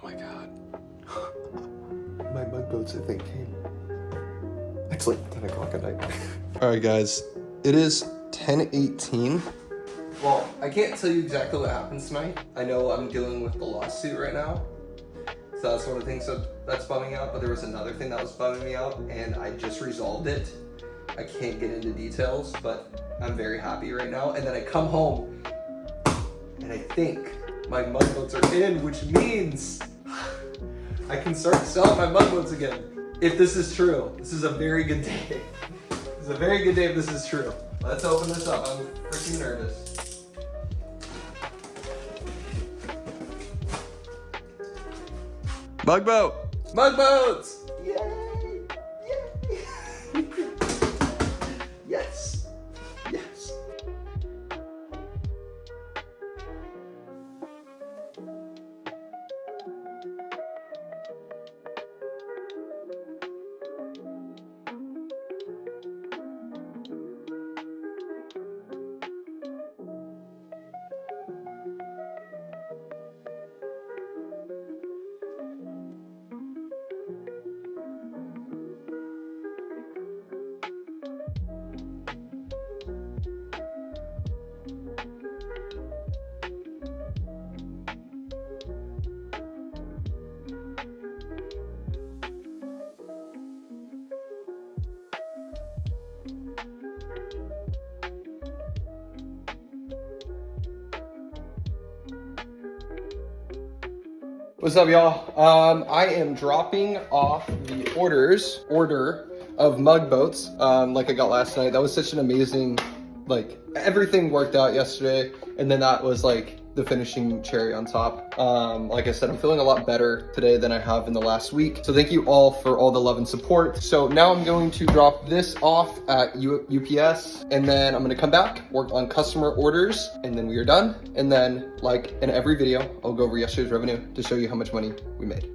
my God. My mug boats, I think, came. It's like 10 o'clock at night. All right, guys. It is 10:18. Well, I can't tell you exactly what happens tonight. I know I'm dealing with the lawsuit right now. So that's one of the things that's bumming out, but there was another thing that was bumming me out, and I just resolved it. I can't get into details, but I'm very happy right now. And then I come home, and I think my mug boats are in, which means I can start selling my mug boats again. If this is true, this is a very good day. This is a very good day if this is true. Let's open this up. I'm freaking nervous. Mug boat! Mug boats! Yay! Yay! Yes! Yes! What's up, y'all? I am dropping off the order of mug boats like I got last night. That was such an amazing, like, everything worked out yesterday, and then that was like the finishing cherry on top. Like I said, I'm feeling a lot better today than I have in the last week. So thank you all for all the love and support. So now I'm going to drop this off at UPS, and then I'm gonna come back, work on customer orders, and then we are done. And then, like in every video, I'll go over yesterday's revenue to show you how much money we made.